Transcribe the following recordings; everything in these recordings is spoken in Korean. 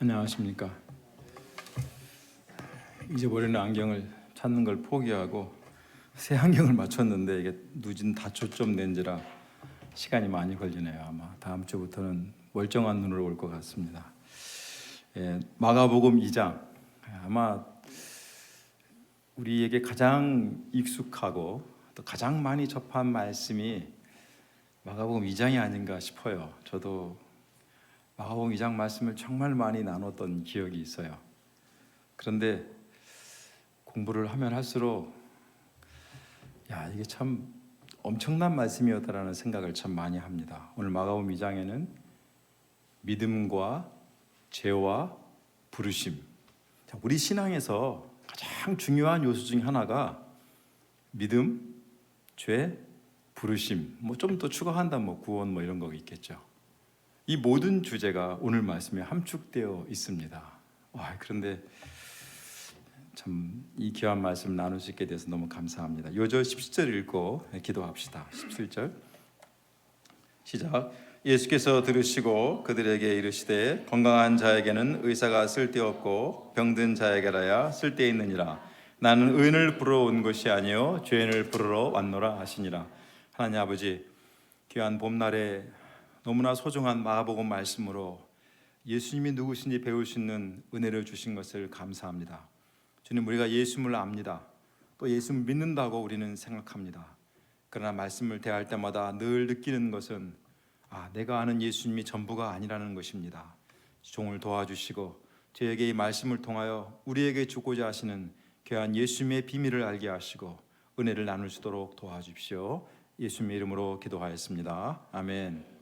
안녕하십니까. 잊어버리는 안경을 찾는 걸 포기하고 새 안경을 맞췄는데 이게 누진 다초점 렌즈라 시간이 많이 걸리네요. 아마 다음 주부터는 멀쩡한 눈으로 올 것 같습니다. 마가복음 2장, 아마 우리에게 가장 익숙하고 또 가장 많이 접한 말씀이 마가복음 2장이 아닌가 싶어요. 저도 마가복음 2장 말씀을 정말 많이 나눴던 기억이 있어요. 그런데 공부를 하면 할수록 이게 참 엄청난 말씀이었다라는 생각을 참 많이 합니다. 오늘 마가복음 2장에는 믿음과 죄와 부르심, 우리 신앙에서 가장 중요한 요소 중 하나가 믿음, 죄, 부르심, 좀 더 추가한다면 구원 이런 거 있겠죠. 이 모든 주제가 오늘 말씀에 함축되어 있습니다. 그런데 참 이 귀한 말씀 나눌 수 있게 돼서 너무 감사합니다. 요절 17절 읽고 기도합시다. 17절 시작. 예수께서 들으시고 그들에게 이르시되 건강한 자에게는 의사가 쓸데없고 병든 자에게라야 쓸데있느니라. 나는 의인을 부르러 온 것이 아니요 죄인을 부르러 왔노라 하시니라. 하나님 아버지, 귀한 봄날에 너무나 소중한 마가복음 말씀으로 예수님이 누구신지 배울 수 있는 은혜를 주신 것을 감사합니다. 주님, 우리가 예수님을 압니다. 또 예수님을 믿는다고 우리는 생각합니다. 그러나 말씀을 대할 때마다 늘 느끼는 것은 내가 아는 예수님이 전부가 아니라는 것입니다. 종을 도와주시고 저에게 이 말씀을 통하여 우리에게 주고자 하시는 귀한 예수님의 비밀을 알게 하시고 은혜를 나눌 수 있도록 도와주십시오. 예수님의 이름으로 기도하였습니다. 아멘.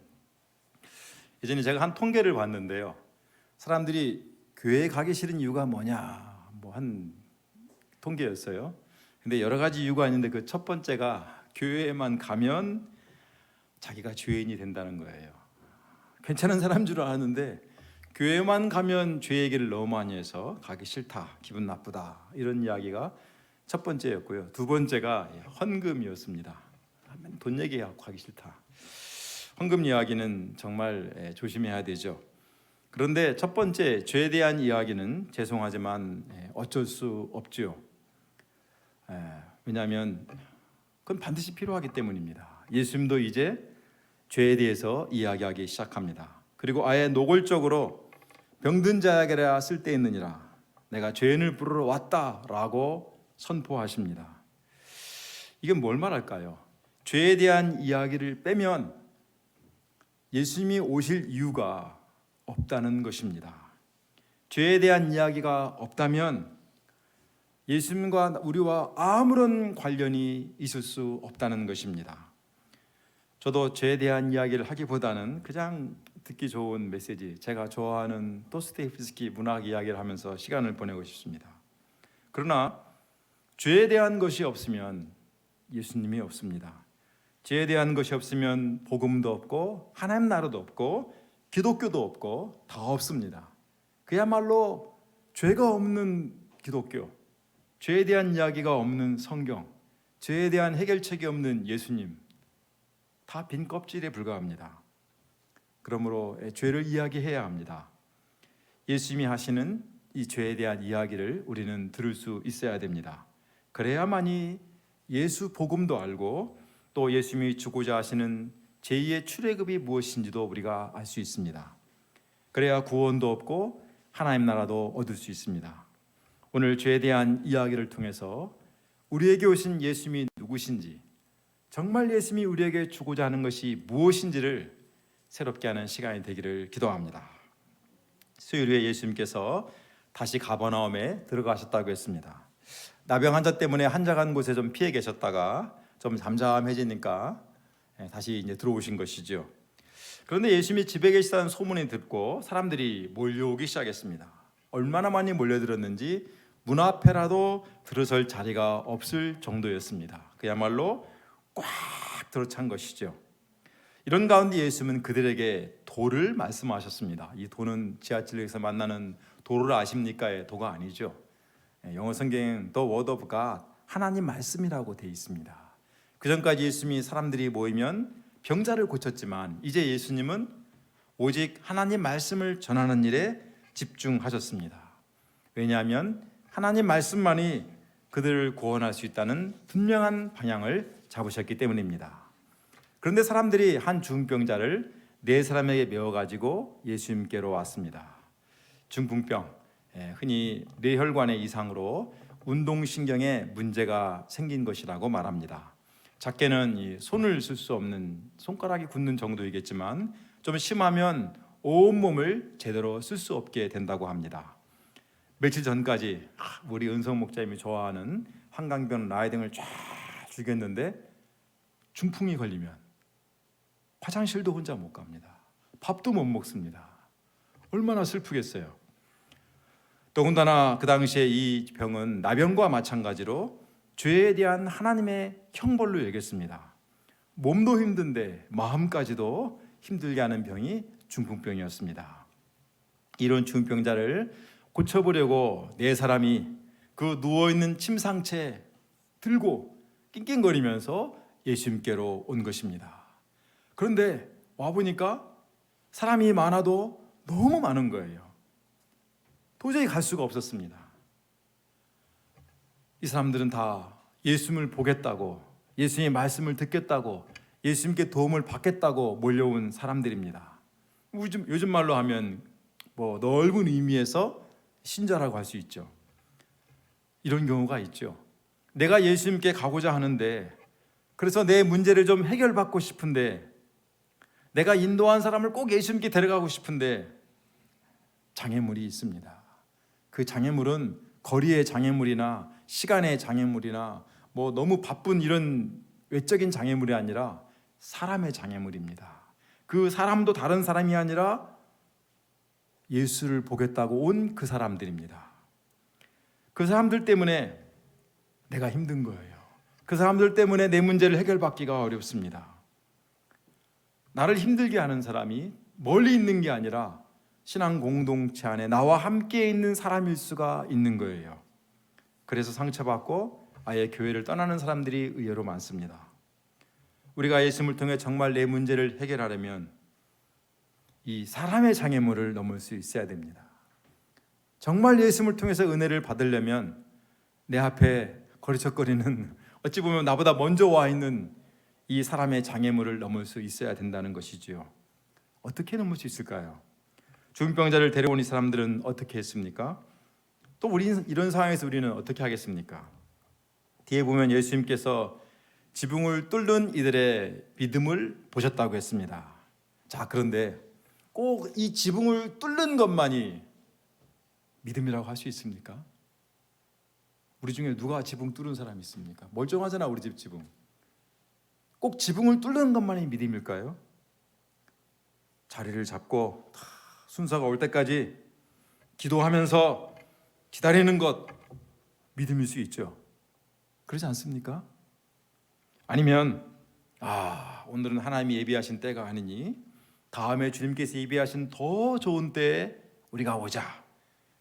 예전에 제가 한 통계를 봤는데요, 사람들이 교회에 가기 싫은 이유가 뭐냐 한 통계였어요. 근데 여러 가지 이유가 있는데 그 첫 번째가 교회에만 가면 자기가 죄인이 된다는 거예요. 괜찮은 사람인 줄 알았는데 교회만 가면 죄 얘기를 너무 많이 해서 가기 싫다, 기분 나쁘다, 이런 이야기가 첫 번째였고요. 두 번째가 헌금이었습니다. 돈 얘기하고 가기 싫다. 헌금 이야기는 정말 조심해야 되죠. 그런데 첫 번째 죄에 대한 이야기는 죄송하지만 어쩔 수 없죠. 왜냐하면 그건 반드시 필요하기 때문입니다. 예수님도 이제 죄에 대해서 이야기하기 시작합니다. 그리고 아예 노골적으로 병든 자에게라 쓸데있느니라, 내가 죄인을 부르러 왔다라고 선포하십니다. 이건 뭘 말할까요? 죄에 대한 이야기를 빼면 예수님이 오실 이유가 없다는 것입니다. 죄에 대한 이야기가 없다면 예수님과 우리와 아무런 관련이 있을 수 없다는 것입니다. 저도 죄에 대한 이야기를 하기보다는 그냥 듣기 좋은 메시지, 제가 좋아하는 도스토옙스키 문학 이야기를 하면서 시간을 보내고 싶습니다. 그러나 죄에 대한 것이 없으면 예수님이 없습니다. 죄에 대한 것이 없으면 복음도 없고 하나님 나라도 없고 기독교도 없고 다 없습니다. 그야말로 죄가 없는 기독교, 죄에 대한 이야기가 없는 성경, 죄에 대한 해결책이 없는 예수님, 다 빈 껍질에 불과합니다. 그러므로 죄를 이야기해야 합니다. 예수님이 하시는 이 죄에 대한 이야기를 우리는 들을 수 있어야 됩니다. 그래야만이 예수 복음도 알고 또 예수님이 주고자 하시는 제2의 출애굽이 무엇인지도 우리가 알 수 있습니다. 그래야 구원도 얻고 하나님 나라도 얻을 수 있습니다. 오늘 죄에 대한 이야기를 통해서 우리에게 오신 예수님이 누구신지, 정말 예수님이 우리에게 주고자 하는 것이 무엇인지를 새롭게 하는 시간이 되기를 기도합니다. 수요일 후에 예수님께서 다시 가버나움에 들어가셨다고 했습니다. 나병 환자 때문에 한적한 곳에 좀 피해 계셨다가 좀 잠잠해지니까 다시 이제 들어오신 것이죠. 그런데 예수님이 집에 계시다는 소문이 듣고 사람들이 몰려오기 시작했습니다. 얼마나 많이 몰려들었는지 문 앞에라도 들어설 자리가 없을 정도였습니다. 그야말로 꽉 들어찬 것이죠. 이런 가운데 예수님은 그들에게 도를 말씀하셨습니다. 이 도는 지하철에서 만나는 도를 아십니까의 도가 아니죠. 영어 성경엔 The Word of God, 하나님 말씀이라고 되어 있습니다. 그 전까지 예수님이 사람들이 모이면 병자를 고쳤지만 이제 예수님은 오직 하나님 말씀을 전하는 일에 집중하셨습니다. 왜냐하면 하나님 말씀만이 그들을 구원할 수 있다는 분명한 방향을 잡으셨기 때문입니다. 그런데 사람들이 한 중풍병자를 4사람에게 메워가지고 예수님께로 왔습니다. 중풍병, 흔히 뇌혈관의 이상으로 운동신경에 문제가 생긴 것이라고 말합니다. 작게는 이 손을 쓸 수 없는, 손가락이 굳는 정도이겠지만 좀 심하면 온몸을 제대로 쓸 수 없게 된다고 합니다. 며칠 전까지 우리 은성 목사님이 좋아하는 한강변 라이딩을 쫙 즐겼는데 중풍이 걸리면 화장실도 혼자 못 갑니다. 밥도 못 먹습니다. 얼마나 슬프겠어요. 더군다나 그 당시에 이 병은 나병과 마찬가지로 죄에 대한 하나님의 형벌로 여겼습니다. 몸도 힘든데 마음까지도 힘들게 하는 병이 중풍병이었습니다. 이런 중풍병자를 고쳐보려고 4사람이 그 누워있는 침상채 들고 낑낑거리면서 예수님께로 온 것입니다. 그런데 와보니까 사람이 많아도 너무 많은 거예요. 도저히 갈 수가 없었습니다. 이 사람들은 다 예수님을 보겠다고, 예수님의 말씀을 듣겠다고, 예수님께 도움을 받겠다고 몰려온 사람들입니다. 요즘 말로 하면 넓은 의미에서 신자라고 할 수 있죠. 이런 경우가 있죠. 내가 예수님께 가고자 하는데, 그래서 내 문제를 좀 해결받고 싶은데, 내가 인도한 사람을 꼭 예수님께 데려가고 싶은데 장애물이 있습니다. 그 장애물은 거리의 장애물이나 시간의 장애물이나 너무 바쁜 이런 외적인 장애물이 아니라 사람의 장애물입니다. 그 사람도 다른 사람이 아니라 예수를 보겠다고 온 그 사람들입니다. 그 사람들 때문에 내가 힘든 거예요. 그 사람들 때문에 내 문제를 해결받기가 어렵습니다. 나를 힘들게 하는 사람이 멀리 있는 게 아니라 신앙 공동체 안에 나와 함께 있는 사람일 수가 있는 거예요. 그래서 상처받고 아예 교회를 떠나는 사람들이 의외로 많습니다. 우리가 예수님을 통해 정말 내 문제를 해결하려면 이 사람의 장애물을 넘을 수 있어야 됩니다. 정말 예수님을 통해서 은혜를 받으려면 내 앞에 거리적거리는, 어찌 보면 나보다 먼저 와 있는 이 사람의 장애물을 넘을 수 있어야 된다는 것이지요. 어떻게 넘을 수 있을까요? 중풍병자를 데려온 이 사람들은 어떻게 했습니까? 또 이런 상황에서 우리는 어떻게 하겠습니까? 뒤에 보면 예수님께서 지붕을 뚫는 이들의 믿음을 보셨다고 했습니다. 자, 그런데 꼭 이 지붕을 뚫는 것만이 믿음이라고 할 수 있습니까? 우리 중에 누가 지붕 뚫은 사람이 있습니까? 멀쩡하잖아, 우리 집 지붕. 꼭 지붕을 뚫는 것만이 믿음일까요? 자리를 잡고 순서가 올 때까지 기도하면서 기다리는 것 믿음일 수 있죠. 그렇지 않습니까? 아니면 오늘은 하나님이 예비하신 때가 아니니 다음에 주님께서 예비하신 더 좋은 때에 우리가 오자.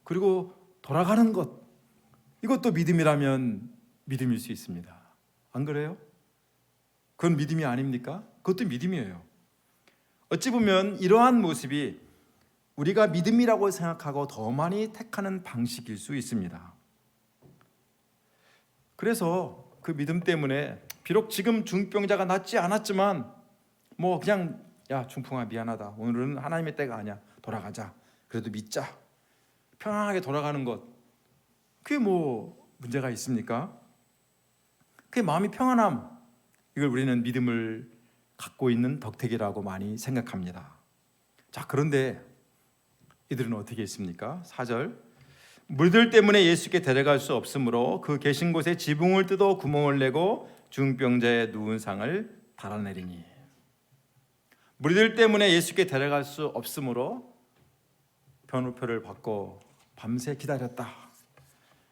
그리고 돌아가는 것, 이것도 믿음이라면 믿음일 수 있습니다. 안 그래요? 그건 믿음이 아닙니까? 그것도 믿음이에요. 어찌 보면 이러한 모습이 우리가 믿음이라고 생각하고 더 많이 택하는 방식일 수 있습니다. 그래서 그 믿음 때문에 비록 지금 중풍병자가 낫지 않았지만 그냥 야 중풍아 미안하다, 오늘은 하나님의 때가 아니야, 돌아가자, 그래도 믿자, 편안하게 돌아가는 것, 그게 문제가 있습니까? 그게 마음이 평안함, 이걸 우리는 믿음을 갖고 있는 덕택이라고 많이 생각합니다. 자, 그런데 이들은 어떻게 했습니까? 4절, 물들 때문에 예수께 데려갈 수 없으므로 그 계신 곳에 지붕을 뜯어 구멍을 내고 중풍병자의 누운 상을 달아내리니. 물들 때문에 예수께 데려갈 수 없으므로 변호표를 받고 밤새 기다렸다.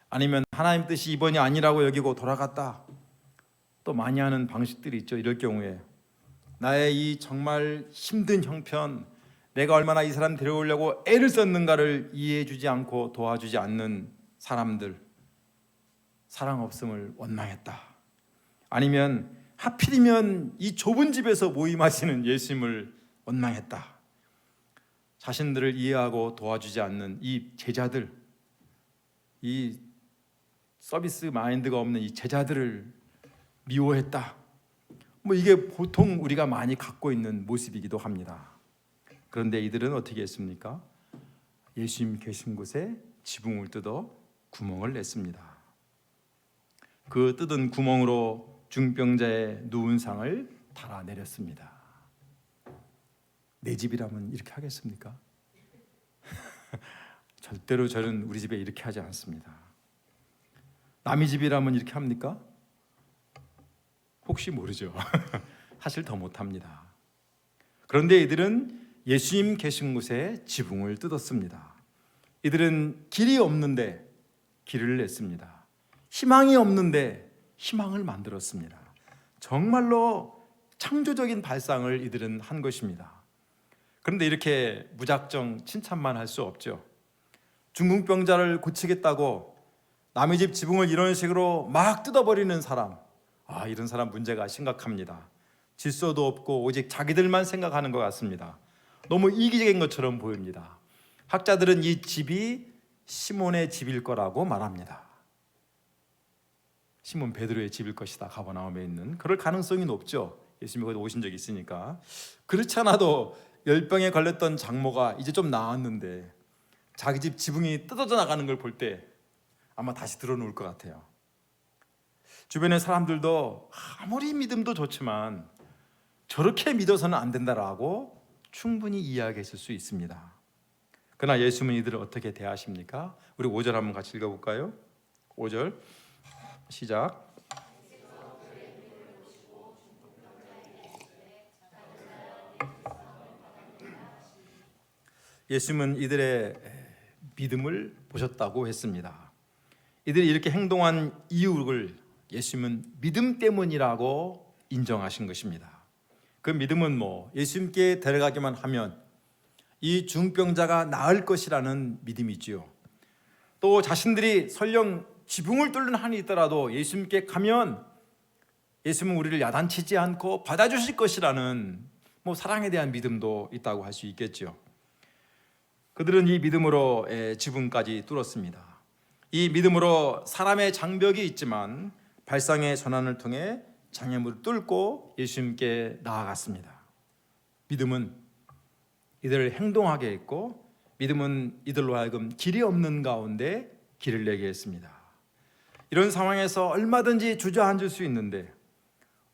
아니면 하나님 뜻이 이번이 아니라고 여기고 돌아갔다. 또 많이 하는 방식들이 있죠. 이럴 경우에 나의 이 정말 힘든 형편, 내가 얼마나 이 사람 데려오려고 애를 썼는가를 이해해주지 않고 도와주지 않는 사람들, 사랑 없음을 원망했다. 아니면 하필이면 이 좁은 집에서 모임하시는 예수님을 원망했다. 자신들을 이해하고 도와주지 않는 이 제자들, 이 서비스 마인드가 없는 이 제자들을 미워했다. 이게 보통 우리가 많이 갖고 있는 모습이기도 합니다. 그런데 이들은 어떻게 했습니까? 예수님 계신 곳에 지붕을 뜯어 구멍을 냈습니다. 그 뜯은 구멍으로 중병자의 누운 상을 달아내렸습니다. 내 집이라면 이렇게 하겠습니까? 절대로 저는 우리 집에 이렇게 하지 않습니다. 남의 집이라면 이렇게 합니까? 혹시 모르죠. 사실 더 못합니다. 그런데 이들은 예수님 계신 곳에 지붕을 뜯었습니다. 이들은 길이 없는데 길을 냈습니다. 희망이 없는데 희망을 만들었습니다. 정말로 창조적인 발상을 이들은 한 것입니다. 그런데 이렇게 무작정 칭찬만 할 수 없죠. 중풍병자를 고치겠다고 남의 집 지붕을 이런 식으로 막 뜯어버리는 사람, 이런 사람 문제가 심각합니다. 질서도 없고 오직 자기들만 생각하는 것 같습니다. 너무 이기적인 것처럼 보입니다. 학자들은 이 집이 시몬의 집일 거라고 말합니다. 시몬 베드로의 집일 것이다. 가버나움에 있는. 그럴 가능성이 높죠. 예수님이 거기 오신 적이 있으니까. 그렇지 않아도 열병에 걸렸던 장모가 이제 좀 나았는데 자기 집 지붕이 뜯어져 나가는 걸 볼 때 아마 다시 들어놓을 것 같아요. 주변의 사람들도 아무리 믿음도 좋지만 저렇게 믿어서는 안 된다라고 충분히 이야기했을 수 있습니다. 그러나 예수님은 이들을 어떻게 대하십니까? 우리 5절 한번 같이 읽어볼까요? 5절 시작. 예수님은 이들의 믿음을 보셨다고 했습니다. 이들이 이렇게 행동한 이유를 예수님은 믿음 때문이라고 인정하신 것입니다. 그 믿음은 예수님께 데려가기만 하면 이 중병자가 나을 것이라는 믿음이지요. 또 자신들이 설령 지붕을 뚫는 한이 있더라도 예수님께 가면 예수님은 우리를 야단치지 않고 받아주실 것이라는 사랑에 대한 믿음도 있다고 할 수 있겠죠. 그들은 이 믿음으로 지붕까지 뚫었습니다. 이 믿음으로 사람의 장벽이 있지만 발상의 전환을 통해 장애물을 뚫고 예수님께 나아갔습니다. 믿음은 이들을 행동하게 했고, 믿음은 이들로 하여금 길이 없는 가운데 길을 내게 했습니다. 이런 상황에서 얼마든지 주저앉을 수 있는데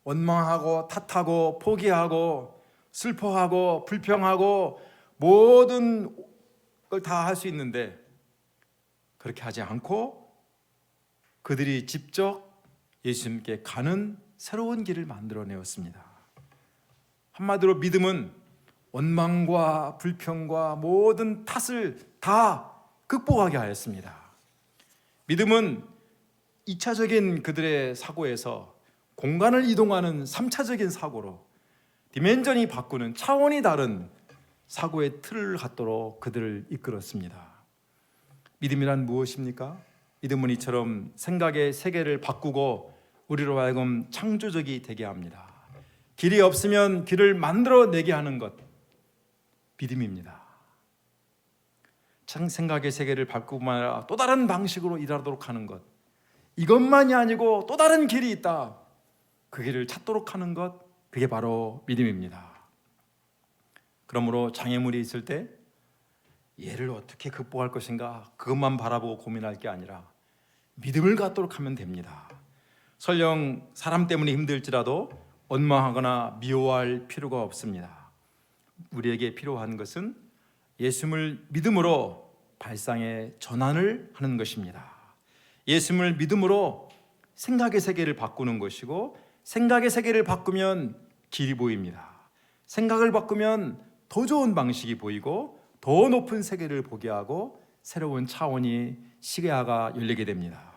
원망하고 탓하고 포기하고 슬퍼하고 불평하고 모든 걸 다 할 수 있는데 그렇게 하지 않고 그들이 직접 예수님께 가는 새로운 길을 만들어내었습니다. 한마디로 믿음은 원망과 불평과 모든 탓을 다 극복하게 하였습니다. 믿음은 2차적인 그들의 사고에서 공간을 이동하는 3차적인 사고로 디멘전이 바꾸는 차원이 다른 사고의 틀을 갖도록 그들을 이끌었습니다. 믿음이란 무엇입니까? 믿음은 이처럼 생각의 세계를 바꾸고 우리로 하여금 창조적이 되게 합니다. 길이 없으면 길을 만들어내게 하는 것, 믿음입니다. 생각의 세계를 바꾸고만 아니라 또 다른 방식으로 일하도록 하는 것, 이것만이 아니고 또 다른 길이 있다, 그 길을 찾도록 하는 것, 그게 바로 믿음입니다. 그러므로 장애물이 있을 때 얘를 어떻게 극복할 것인가 그것만 바라보고 고민할 게 아니라 믿음을 갖도록 하면 됩니다. 설령 사람 때문에 힘들지라도 원망하거나 미워할 필요가 없습니다. 우리에게 필요한 것은 예수님을 믿음으로 발상의 전환을 하는 것입니다. 예수님을 믿음으로 생각의 세계를 바꾸는 것이고, 생각의 세계를 바꾸면 길이 보입니다. 생각을 바꾸면 더 좋은 방식이 보이고 더 높은 세계를 보게 하고 새로운 차원이 시야가 열리게 됩니다.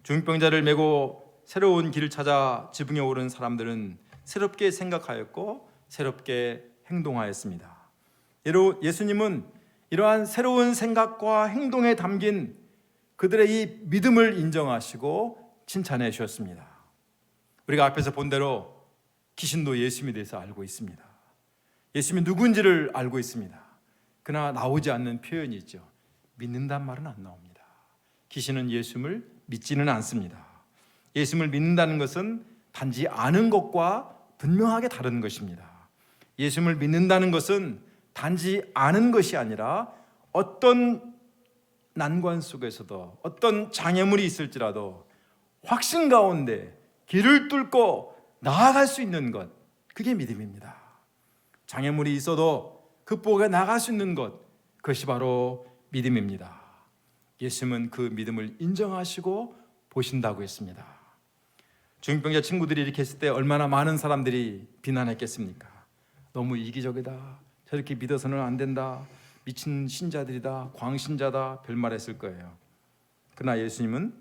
중풍병자를 메고 새로운 길을 찾아 지붕에 오른 사람들은 새롭게 생각하였고 새롭게 행동하였습니다. 예수님은 이러한 새로운 생각과 행동에 담긴 그들의 이 믿음을 인정하시고 칭찬해 주셨습니다. 우리가 앞에서 본 대로 귀신도 예수님에 대해서 알고 있습니다. 예수님이 누군지를 알고 있습니다. 그러나 나오지 않는 표현이 있죠. 믿는단 말은 안 나옵니다. 귀신은 예수님을 믿지는 않습니다. 예수님을 믿는다는 것은 단지 아는 것과 분명하게 다른 것입니다. 예수님을 믿는다는 것은 단지 아는 것이 아니라 어떤 난관 속에서도 어떤 장애물이 있을지라도 확신 가운데 길을 뚫고 나아갈 수 있는 것, 그게 믿음입니다. 장애물이 있어도 극복해 나갈 수 있는 것, 그것이 바로 믿음입니다. 예수님은 그 믿음을 인정하시고 보신다고 했습니다. 중풍병자 친구들이 이렇게 했을 때 얼마나 많은 사람들이 비난했겠습니까? 너무 이기적이다, 저렇게 믿어서는 안 된다, 미친 신자들이다, 광신자다, 별말했을 거예요. 그러나 예수님은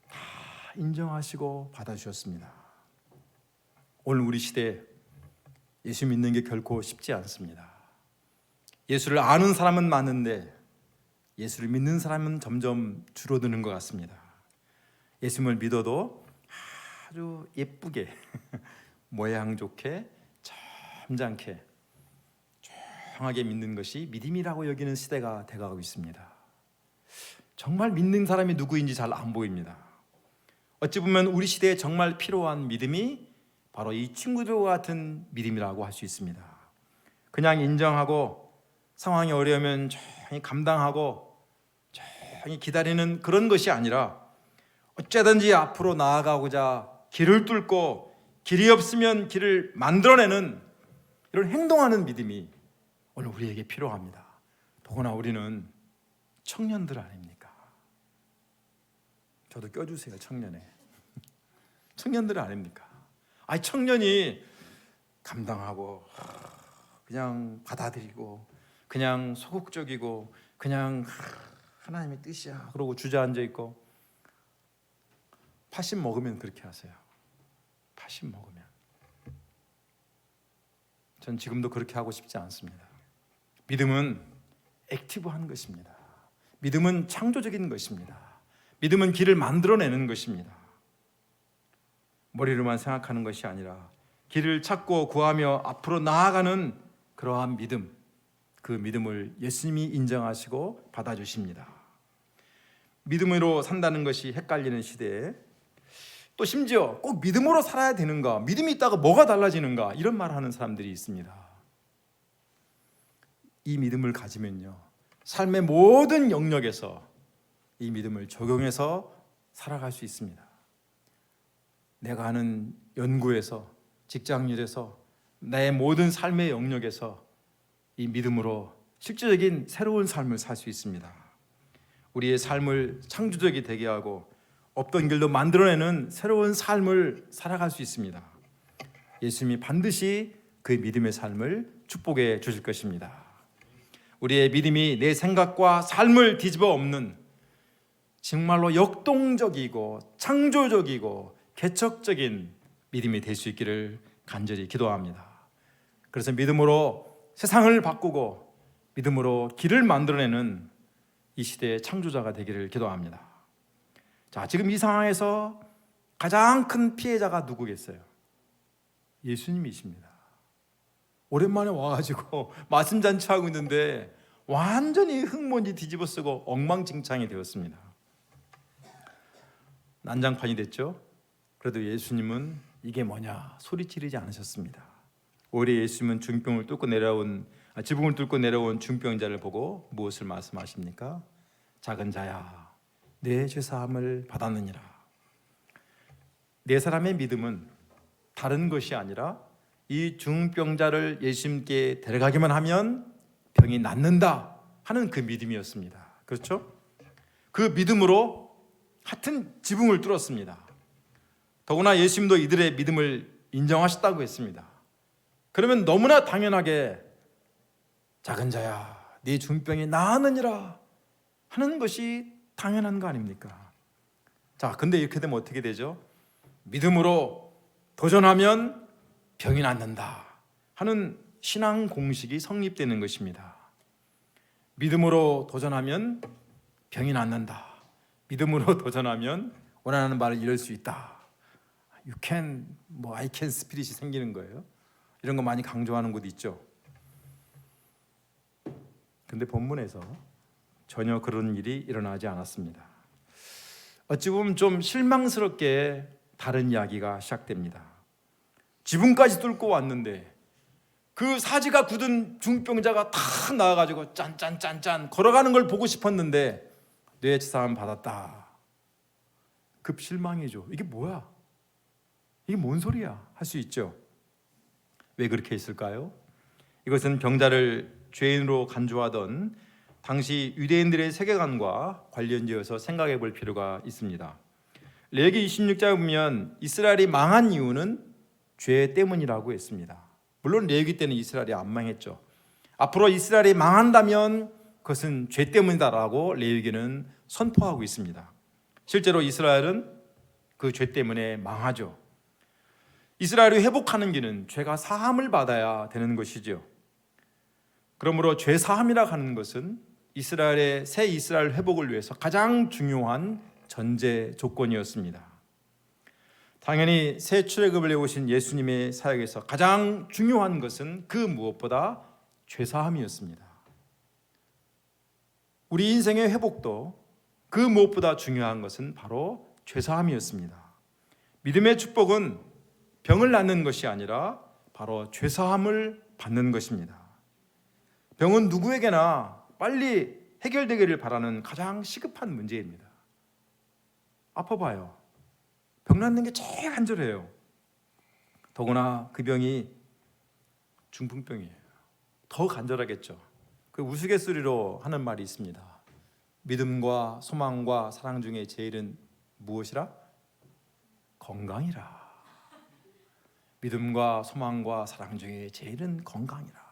다 인정하시고 받아주셨습니다. 오늘 우리 시대에 예수 믿는 게 결코 쉽지 않습니다. 예수를 아는 사람은 많은데 예수를 믿는 사람은 점점 줄어드는 것 같습니다. 예수님을 믿어도 아주 예쁘게 모양 좋게 점잖게 조용하게 믿는 것이 믿음이라고 여기는 시대가 돼가고 있습니다. 정말 믿는 사람이 누구인지 잘 안 보입니다. 어찌 보면 우리 시대에 정말 필요한 믿음이 바로 이 친구들과 같은 믿음이라고 할 수 있습니다. 그냥 인정하고 상황이 어려우면 조용히 감당하고 조용히 기다리는 그런 것이 아니라 어쩌든지 앞으로 나아가고자 길을 뚫고 길이 없으면 길을 만들어내는 이런 행동하는 믿음이 오늘 우리에게 필요합니다. 더구나 우리는 청년들 아닙니까? 저도 껴주세요, 청년에. 청년들 아닙니까? 아니, 청년이 감당하고 그냥 받아들이고 그냥 소극적이고 그냥 하나님의 뜻이야 그러고 주저앉아 있고 80 먹으면 그렇게 하세요. 80 먹으면. 전 지금도 그렇게 하고 싶지 않습니다. 믿음은 액티브한 것입니다. 믿음은 창조적인 것입니다. 믿음은 길을 만들어내는 것입니다. 머리로만 생각하는 것이 아니라 길을 찾고 구하며 앞으로 나아가는 그러한 믿음, 그 믿음을 예수님이 인정하시고 받아주십니다. 믿음으로 산다는 것이 헷갈리는 시대에 또 심지어 꼭 믿음으로 살아야 되는가, 믿음이 있다가 뭐가 달라지는가, 이런 말을 하는 사람들이 있습니다. 이 믿음을 가지면요, 삶의 모든 영역에서 이 믿음을 적용해서 살아갈 수 있습니다. 내가 하는 연구에서, 직장일에서, 내 모든 삶의 영역에서 이 믿음으로 실질적인 새로운 삶을 살 수 있습니다. 우리의 삶을 창조적이 되게 하고 없던 길도 만들어내는 새로운 삶을 살아갈 수 있습니다. 예수님이 반드시 그 믿음의 삶을 축복해 주실 것입니다. 우리의 믿음이 내 생각과 삶을 뒤집어 엎는 정말로 역동적이고 창조적이고 개척적인 믿음이 될 수 있기를 간절히 기도합니다. 그래서 믿음으로 세상을 바꾸고 믿음으로 길을 만들어내는 이 시대의 창조자가 되기를 기도합니다. 자, 지금 이 상황에서 가장 큰 피해자가 누구겠어요? 예수님이십니다. 오랜만에 와가지고 말씀잔치하고 있는데 완전히 흙먼지 뒤집어 쓰고 엉망진창이 되었습니다. 난장판이 됐죠. 그래도 예수님은 이게 뭐냐 소리 지르지 않으셨습니다. 오히려 예수님은 지붕을 뚫고 내려온 중병자를 보고 무엇을 말씀하십니까? 작은 자야, 내 죄사함을 받았느니라. 네 사람의 믿음은 다른 것이 아니라 이 중병자를 예수님께 데려가기만 하면 병이 낫는다 하는 그 믿음이었습니다. 그렇죠? 그 믿음으로 하여튼 지붕을 뚫었습니다. 더구나 예수님도 이들의 믿음을 인정하셨다고 했습니다. 그러면 너무나 당연하게 작은 자야, 네 중병이 나았느니라 하는 것이 당연한 거 아닙니까? 자, 근데 이렇게 되면 어떻게 되죠? 믿음으로 도전하면 병이 낫는다 하는 신앙 공식이 성립되는 것입니다. 믿음으로 도전하면 병이 낫는다. 믿음으로 도전하면 원하는 바를 이룰 수 있다. You can, I can 스피릿이 생기는 거예요. 이런 거 많이 강조하는 곳 있죠. 근데 본문에서 전혀 그런 일이 일어나지 않았습니다. 어찌 보면 좀 실망스럽게 다른 이야기가 시작됩니다. 지붕까지 뚫고 왔는데 그 사지가 굳은 중병자가 탁 나와가지고 짠짠짠짠 걸어가는 걸 보고 싶었는데 뇌치사함 받았다. 급 실망이죠. 이게 뭐야? 이게 뭔 소리야? 할 수 있죠. 왜 그렇게 했을까요? 이것은 병자를 죄인으로 간주하던 당시 유대인들의 세계관과 관련지어서 생각해 볼 필요가 있습니다. 레위기 26장에 보면 이스라엘이 망한 이유는 죄 때문이라고 했습니다. 물론 레위기 때는 이스라엘이 안 망했죠. 앞으로 이스라엘이 망한다면 그것은 죄 때문이다라고 레위기는 선포하고 있습니다. 실제로 이스라엘은 그 죄 때문에 망하죠. 이스라엘이 회복하는 길은 죄가 사함을 받아야 되는 것이죠. 그러므로 죄 사함이라 하는 것은 이스라엘의 새 이스라엘 회복을 위해서 가장 중요한 전제 조건이었습니다. 당연히 새 출애굽을 해오신 예수님의 사역에서 가장 중요한 것은 그 무엇보다 죄 사함이었습니다. 우리 인생의 회복도 그 무엇보다 중요한 것은 바로 죄 사함이었습니다. 믿음의 축복은 병을 낫는 것이 아니라 바로 죄 사함을 받는 것입니다. 병은 누구에게나 빨리 해결되기를 바라는 가장 시급한 문제입니다. 아파봐요. 병 낫는 게 제일 간절해요. 더구나 그 병이 중풍병이에요. 더 간절하겠죠. 그 우스갯소리로 하는 말이 있습니다. 믿음과 소망과 사랑 중에 제일은 무엇이라? 건강이라. 믿음과 소망과 사랑 중에 제일은 건강이라.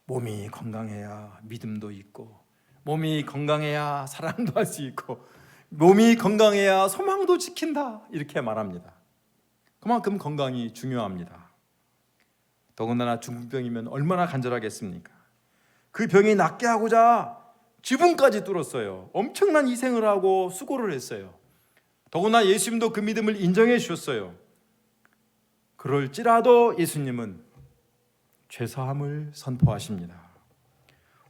몸이 건강해야 믿음도 있고, 몸이 건강해야 사랑도 할 수 있고, 몸이 건강해야 소망도 지킨다, 이렇게 말합니다. 그만큼 건강이 중요합니다. 더군다나 중풍병이면 얼마나 간절하겠습니까? 그 병이 낫게 하고자 지붕까지 뚫었어요. 엄청난 희생을 하고 수고를 했어요. 더구나 예수님도 그 믿음을 인정해 주셨어요. 그럴지라도 예수님은 죄사함을 선포하십니다.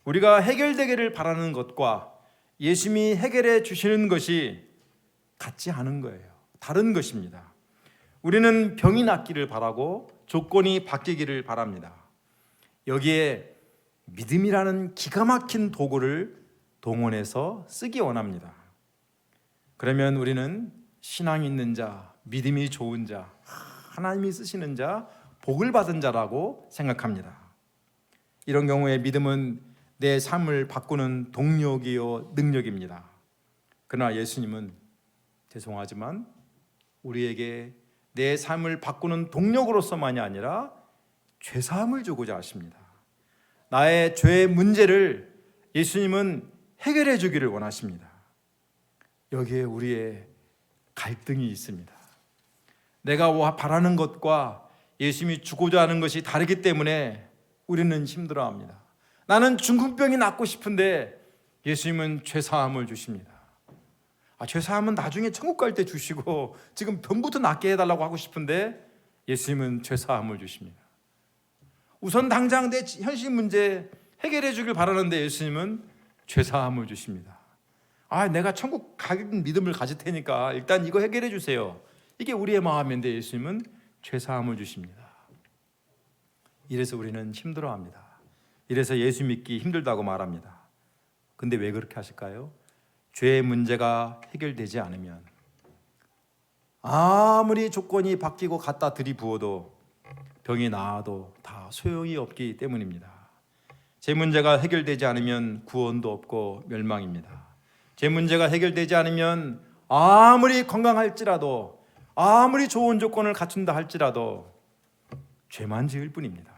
우리가 해결되기를 바라는 것과 예수님이 해결해 주시는 것이 같지 않은 거예요. 다른 것입니다. 우리는 병이 낫기를 바라고 조건이 바뀌기를 바랍니다. 여기에 믿음이라는 기가 막힌 도구를 동원해서 쓰기 원합니다. 그러면 우리는 신앙이 있는 자, 믿음이 좋은 자, 하나님이 쓰시는 자, 복을 받은 자라고 생각합니다. 이런 경우에 믿음은 내 삶을 바꾸는 동력이요 능력입니다. 그러나 예수님은 죄송하지만 우리에게 내 삶을 바꾸는 동력으로서만이 아니라 죄사함을 주고자 하십니다. 나의 죄의 문제를 예수님은 해결해 주기를 원하십니다. 여기에 우리의 갈등이 있습니다. 내가 바라는 것과 예수님이 주고자 하는 것이 다르기 때문에 우리는 힘들어합니다. 나는 중풍병이 낫고 싶은데 예수님은 죄사함을 주십니다. 죄사함은 나중에 천국 갈 때 주시고 지금 병부터 낫게 해달라고 하고 싶은데 예수님은 죄사함을 주십니다. 우선 당장 내 현실 문제 해결해 주길 바라는데 예수님은 죄사함을 주십니다. 내가 천국 가는 믿음을 가질 테니까 일단 이거 해결해 주세요. 이게 우리의 마음인데 예수님은 죄사함을 주십니다. 이래서 우리는 힘들어합니다. 이래서 예수 믿기 힘들다고 말합니다. 근데 왜 그렇게 하실까요? 죄의 문제가 해결되지 않으면 아무리 조건이 바뀌고 갖다 들이부어도 병이 나아도 다 소용이 없기 때문입니다. 제 문제가 해결되지 않으면 구원도 없고 멸망입니다. 제 문제가 해결되지 않으면 아무리 건강할지라도 아무리 좋은 조건을 갖춘다 할지라도 죄만 지을 뿐입니다.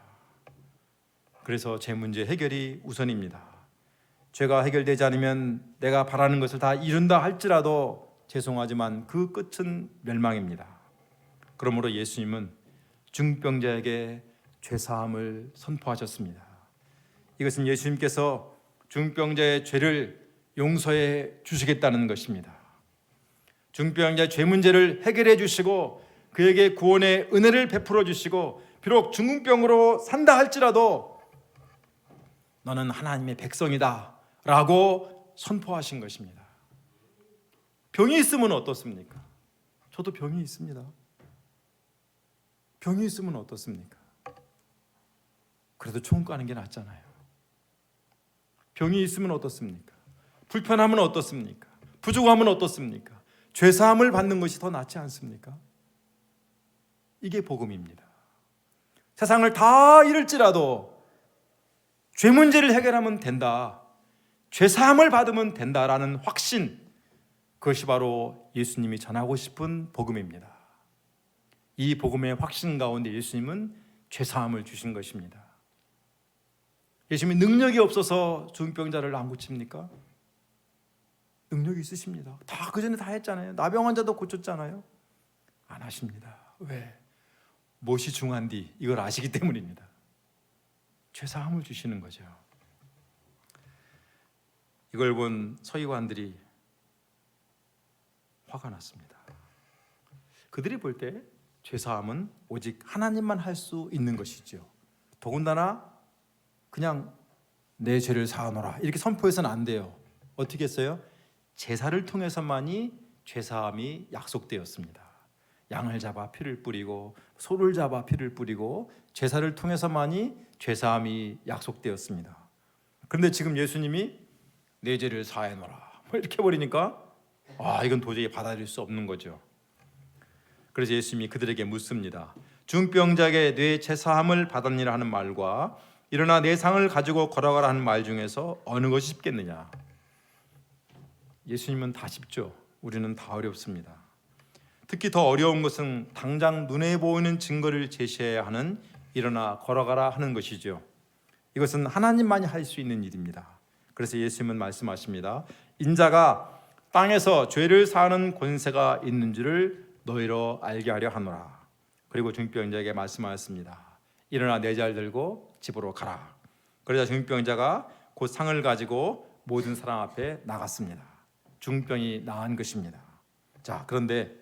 그래서 제 문제 해결이 우선입니다. 죄가 해결되지 않으면 내가 바라는 것을 다 이룬다 할지라도 죄송하지만 그 끝은 멸망입니다. 그러므로 예수님은 중풍병자에게 죄사함을 선포하셨습니다. 이것은 예수님께서 중풍병자의 죄를 용서해 주시겠다는 것입니다. 중풍병자의 죄 문제를 해결해 주시고 그에게 구원의 은혜를 베풀어 주시고 비록 중풍병으로 산다 할지라도 너는 하나님의 백성이다 라고 선포하신 것입니다. 병이 있으면 어떻습니까? 저도 병이 있습니다. 병이 있으면 어떻습니까? 그래도 총 가는 게 낫잖아요. 병이 있으면 어떻습니까? 불편하면 어떻습니까? 부족하면 어떻습니까? 죄사함을 받는 것이 더 낫지 않습니까? 이게 복음입니다. 세상을 다 잃을지라도 죄 문제를 해결하면 된다, 죄사함을 받으면 된다라는 확신, 그것이 바로 예수님이 전하고 싶은 복음입니다. 이 복음의 확신 가운데 예수님은 죄사함을 주신 것입니다. 예수님이 능력이 없어서 중병자를 안 고칩니까? 능력이 있으십니다. 다 그전에 다 했잖아요. 나병 환자도 고쳤잖아요. 안 하십니다. 왜? 못이 중한디 이걸 아시기 때문입니다. 죄사함을 주시는 거죠. 이걸 본 서기관들이 화가 났습니다. 그들이 볼 때 죄사함은 오직 하나님만 할 수 있는 것이죠. 더군다나 그냥 내 죄를 사하노라 이렇게 선포해서는 안 돼요. 어떻게 했어요? 제사를 통해서만이 죄사함이 약속되었습니다. 양을 잡아 피를 뿌리고 소를 잡아 피를 뿌리고 제사를 통해서만이 죄사함이 약속되었습니다. 그런데 지금 예수님이 내 죄를 사해놓으라 이렇게 해버리니까 이건 도저히 받아들일 수 없는 거죠. 그래서 예수님이 그들에게 묻습니다. 중병자에게 뇌 죄사함을 받았느니라 하는 말과 일어나 내 상을 가지고 걸어가라 하는 말 중에서 어느 것이 쉽겠느냐? 예수님은 다 쉽죠. 우리는 다 어렵습니다. 특히 더 어려운 것은 당장 눈에 보이는 증거를 제시해야 하는 일어나 걸어가라 하는 것이죠. 이것은 하나님만이 할 수 있는 일입니다. 그래서 예수님은 말씀하십니다. 인자가 땅에서 죄를 사하는 권세가 있는 줄을 너희로 알게 하려 하노라. 그리고 중병자에게 말씀하였습니다. 일어나 내 잘 들고 집으로 가라. 그러자 중병자가 곧 상을 가지고 모든 사람 앞에 나갔습니다. 중병이 나은 것입니다. 자, 그런데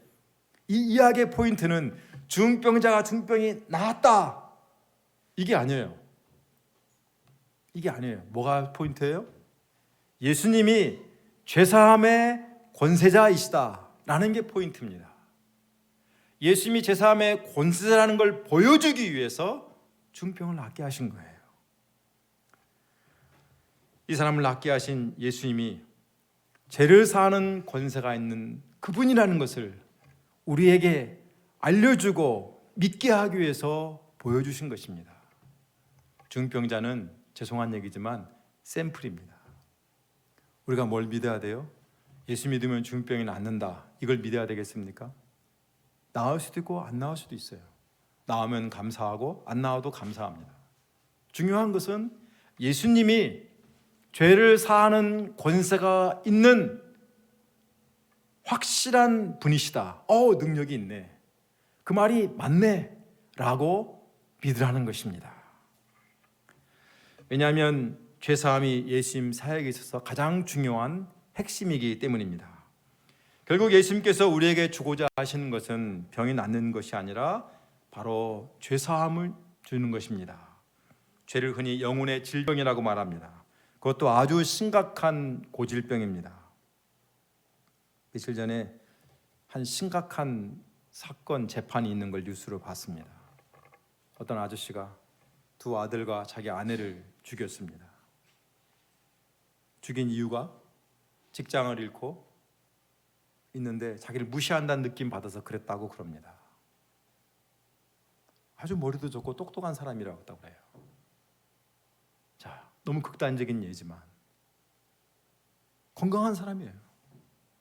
이 이야기의 포인트는 중병자가 중병이 나았다 이게 아니에요. 이게 아니에요. 뭐가 포인트예요? 예수님이 죄사함의 권세자이시다 라는 게 포인트입니다. 예수님이 죄사함의 권세자라는 걸 보여주기 위해서 중병을 낫게 하신 거예요. 이 사람을 낫게 하신 예수님이 죄를 사하는 권세가 있는 그분이라는 것을 우리에게 알려주고 믿게 하기 위해서 보여주신 것입니다. 중병자는 죄송한 얘기지만 샘플입니다. 우리가 뭘 믿어야 돼요? 예수 믿으면 중병이 낫는다 이걸 믿어야 되겠습니까? 나을 수도 있고 안 나을 수도 있어요. 나으면 감사하고 안 나와도 감사합니다. 중요한 것은 예수님이 죄를 사하는 권세가 있는 확실한 분이시다. 능력이 있네. 그 말이 맞네 라고 믿으라는 것입니다. 왜냐하면 죄사함이 예수님 사역에 있어서 가장 중요한 핵심이기 때문입니다. 결국 예수님께서 우리에게 주고자 하시는 것은 병이 낫는 것이 아니라 바로 죄사함을 주는 것입니다. 죄를 흔히 영혼의 질병이라고 말합니다. 그것도 아주 심각한 고질병입니다. 며칠 전에 한 심각한 사건 재판이 있는 걸 뉴스로 봤습니다. 어떤 아저씨가 두 아들과 자기 아내를 죽였습니다. 죽인 이유가 직장을 잃고 있는데 자기를 무시한다는 느낌 받아서 그랬다고 그럽니다. 아주 머리도 좋고 똑똑한 사람이라고 해요. 자, 너무 극단적인 예지만 건강한 사람이에요.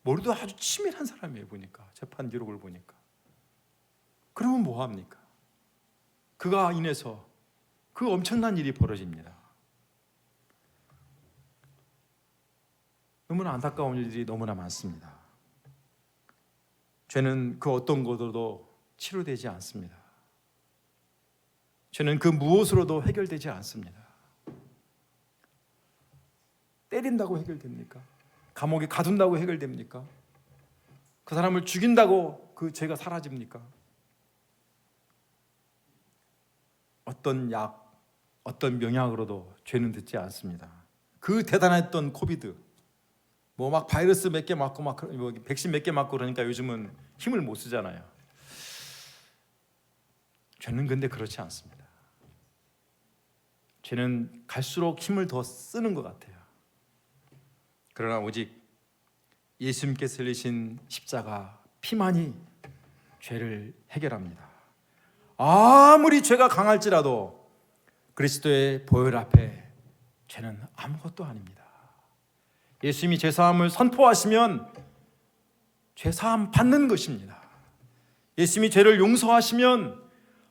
머리도 아주 치밀한 사람이에요. 보니까 재판 기록을 보니까. 그러면 뭐 합니까? 그가 인해서 그 엄청난 일이 벌어집니다. 너무나 안타까운 일들이 너무나 많습니다. 죄는 그 어떤 것으로도 치료되지 않습니다. 죄는 그 무엇으로도 해결되지 않습니다. 때린다고 해결됩니까? 감옥에 가둔다고 해결됩니까? 그 사람을 죽인다고 그 죄가 사라집니까? 어떤 약, 어떤 명약으로도 죄는 듣지 않습니다. 그 대단했던 코비드, 뭐 막 바이러스 몇 개 맞고 막 백신 몇 개 맞고 그러니까 요즘은 힘을 못 쓰잖아요. 죄는 근데 그렇지 않습니다. 죄는 갈수록 힘을 더 쓰는 것 같아요. 그러나 오직 예수님께서 흘리신 십자가 피만이 죄를 해결합니다. 아무리 죄가 강할지라도 그리스도의 보혈 앞에 죄는 아무것도 아닙니다. 예수님이 죄사함을 선포하시면 죄사함 받는 것입니다. 예수님이 죄를 용서하시면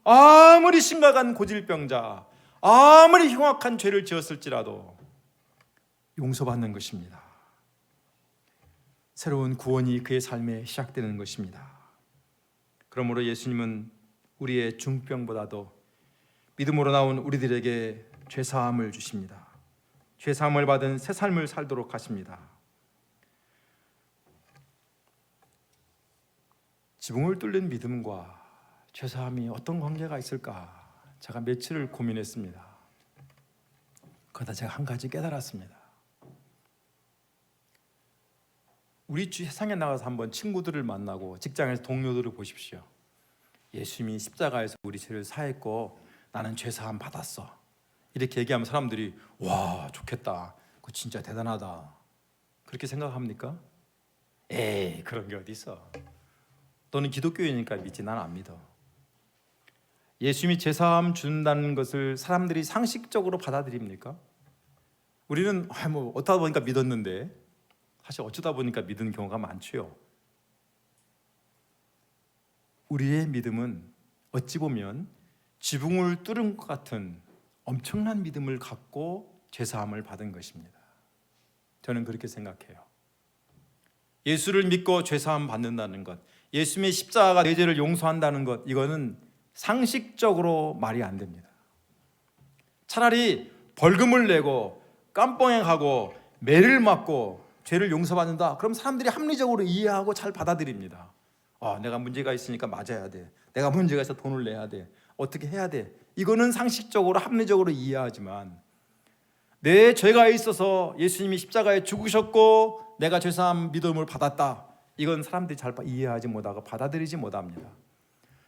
아무리 심각한 고질병자, 아무리 흉악한 죄를 지었을지라도 용서받는 것입니다. 새로운 구원이 그의 삶에 시작되는 것입니다. 그러므로 예수님은 우리의 중병보다도 믿음으로 나온 우리들에게 죄사함을 주십니다. 죄사함을 받은 새 삶을 살도록 하십니다. 지붕을 뚫는 믿음과 죄사함이 어떤 관계가 있을까? 제가 며칠을 고민했습니다. 그러다 제가 한 가지 깨달았습니다. 우리 세상에 나가서 한번 친구들을 만나고 직장에서 동료들을 보십시오. 예수님이 십자가에서 우리 죄를 사했고 나는 죄사함 받았어. 이렇게 얘기하면 사람들이 와 좋겠다. 그거 진짜 대단하다. 그렇게 생각합니까? 에이 그런 게 어디 있어. 너는 기독교이니까 믿지 난 안 믿어. 예수님이 죄사함 준다는 것을 사람들이 상식적으로 받아들입니까? 우리는 뭐 어쩌다 보니까 믿었는데 사실 어쩌다 보니까 믿는 경우가 많죠. 우리의 믿음은 어찌 보면 지붕을 뚫은 것 같은 엄청난 믿음을 갖고 죄사함을 받은 것입니다. 저는 그렇게 생각해요. 예수를 믿고 죄사함 받는다는 것, 예수님의 십자가가 내 죄를 용서한다는 것, 이거는 상식적으로 말이 안 됩니다. 차라리 벌금을 내고 깜빵행하고 매를 맞고 죄를 용서받는다. 그럼 사람들이 합리적으로 이해하고 잘 받아들입니다. 내가 문제가 있으니까 맞아야 돼. 내가 문제가 있어 돈을 내야 돼. 어떻게 해야 돼. 이거는 상식적으로 합리적으로 이해하지만 내 죄가 있어서 예수님이 십자가에 죽으셨고 내가 죄사함 믿음을 받았다. 이건 사람들이 잘 이해하지 못하고 받아들이지 못합니다.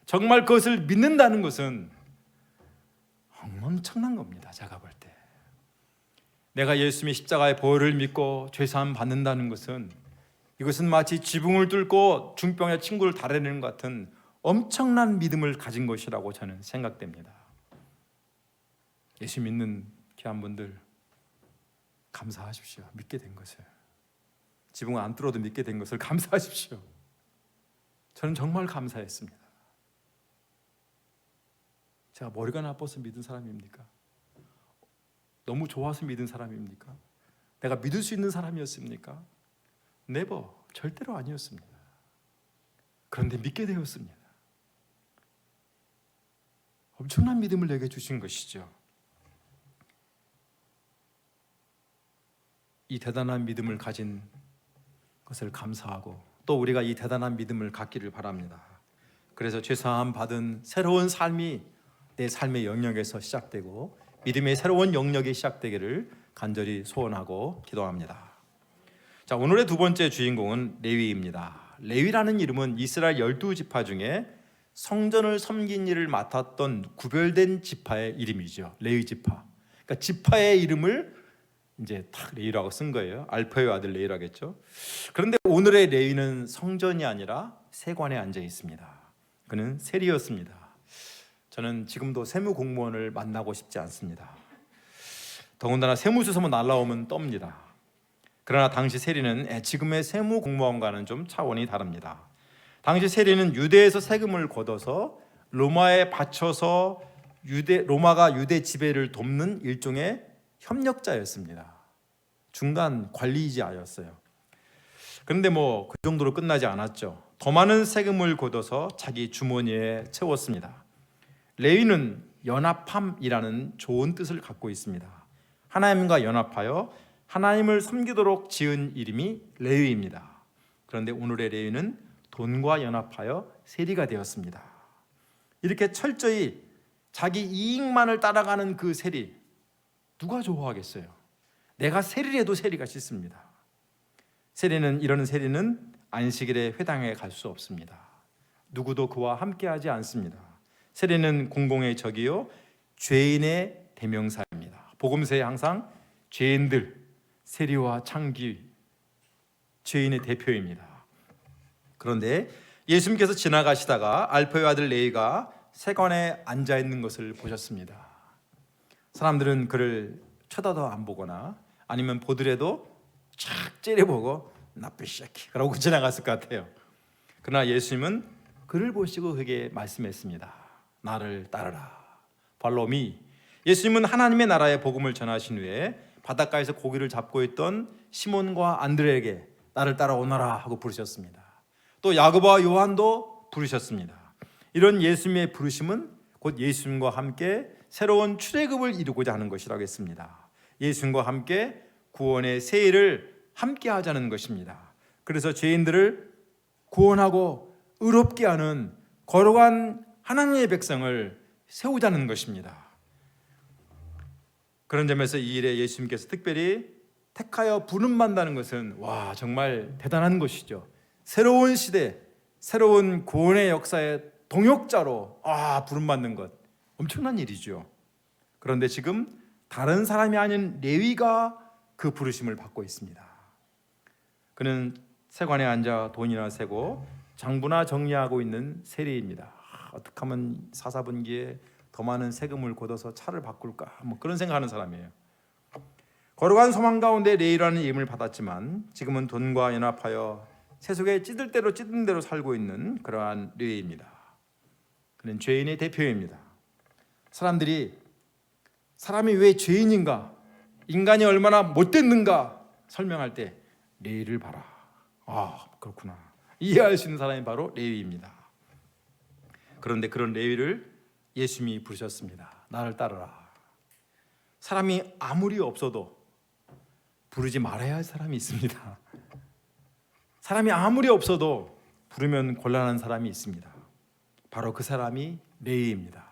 정말 그것을 믿는다는 것은 엄청난 겁니다. 제가 볼 때. 내가 예수님의 십자가의 보혈을 믿고 죄사함 받는다는 것은 이것은 마치 지붕을 뚫고 중병의 친구를 달래는 것 같은 엄청난 믿음을 가진 것이라고 저는 생각됩니다. 예수 믿는 귀한 분들 감사하십시오. 믿게 된 것을. 지붕을 안 뚫어도 믿게 된 것을 감사하십시오. 저는 정말 감사했습니다. 제가 머리가 나빠서 믿은 사람입니까? 너무 좋아서 믿은 사람입니까? 내가 믿을 수 있는 사람이었습니까? 네버, 절대로 아니었습니다. 그런데 믿게 되었습니다. 엄청난 믿음을 내게 주신 것이죠. 이 대단한 믿음을 가진 것을 감사하고 또 우리가 이 대단한 믿음을 갖기를 바랍니다. 그래서 죄사함 받은 새로운 삶이 내 삶의 영역에서 시작되고 믿음의 새로운 영역이 시작되기를 간절히 소원하고 기도합니다. 자, 오늘의 두 번째 주인공은 레위입니다. 레위라는 이름은 이스라엘 12지파 중에 성전을 섬긴 일을 맡았던 구별된 지파의 이름이죠. 레위 지파. 그러니까 지파의 이름을 이제 딱 레위라고 쓴 거예요. 알파의 아들 레위라겠죠. 그런데 오늘의 레위는 성전이 아니라 세관에 앉아 있습니다. 그는 세리였습니다. 저는 지금도 세무 공무원을 만나고 싶지 않습니다. 더군다나 세무수소문 날라오면 떱니다. 그러나 당시 세리는 지금의 세무 공무원과는 좀 차원이 다릅니다. 당시 세리는 유대에서 세금을 걷어서 로마에 바쳐서 로마가 유대 지배를 돕는 일종의 협력자였습니다. 중간 관리자였어요. 그런데 뭐 그 정도로 끝나지 않았죠. 더 많은 세금을 걷어서 자기 주머니에 채웠습니다. 레위는 연합함이라는 좋은 뜻을 갖고 있습니다. 하나님과 연합하여 하나님을 섬기도록 지은 이름이 레위입니다. 그런데 오늘의 레위는 돈과 연합하여 세리가 되었습니다. 이렇게 철저히 자기 이익만을 따라가는 그 세리, 누가 좋아하겠어요? 내가 세리라도 세리가 싫습니다. 이런 세리는 안식일에 회당에 갈 수 없습니다. 누구도 그와 함께하지 않습니다. 세리는 공공의 적이요 죄인의 대명사입니다. 복음서에 항상 죄인들, 세리와 창기, 죄인의 대표입니다. 그런데 예수님께서 지나가시다가 알페의 아들 레위가 세관에 앉아 있는 것을 보셨습니다. 사람들은 그를 쳐다도 안 보거나 아니면 보더라도 착 째려보고 나쁜 새끼 그러고 지나갔을 것 같아요. 그러나 예수님은 그를 보시고 그에게 말씀했습니다. 나를 따르라. Follow me. 예수님은 하나님의 나라의 복음을 전하신 후에 바닷가에서 고기를 잡고 있던 시몬과 안드레에게 나를 따라오너라 하고 부르셨습니다. 또 야고보와 요한도 부르셨습니다. 이런 예수님의 부르심은 곧 예수님과 함께 새로운 출애굽을 이루고자 하는 것이라고 했습니다. 예수님과 함께 구원의 새 일을 함께 하자는 것입니다. 그래서 죄인들을 구원하고 의롭게 하는 거룩한 하나님의 백성을 세우자는 것입니다. 그런 점에서 이 일에 예수님께서 특별히 택하여 부름받는다는 것은 와 정말 대단한 것이죠. 새로운 시대, 새로운 구원의 역사의 동역자로 부름받는 것 엄청난 일이죠. 그런데 지금 다른 사람이 아닌 레위가 그 부르심을 받고 있습니다. 그는 세관에 앉아 돈이나 세고 장부나 정리하고 있는 세리입니다. 어떻게 하면 사사분기에 더 많은 세금을 걷어서 차를 바꿀까 그런 생각하는 사람이에요. 거룩한 소망 가운데 레위라는 이름을 받았지만 지금은 돈과 연합하여 세속에 찌든 대로 살고 있는 그러한 레위입니다. 그는 죄인의 대표입니다. 사람이 왜 죄인인가, 인간이 얼마나 못됐는가 설명할 때 레위를 봐라. 그렇구나. 이해할 수 있는 사람이 바로 레위입니다. 그런데 그런 레위를 예수님이 부르셨습니다. 나를 따르라. 사람이 아무리 없어도 부르지 말아야 할 사람이 있습니다. 사람이 아무리 없어도 부르면 곤란한 사람이 있습니다. 바로 그 사람이 레위입니다.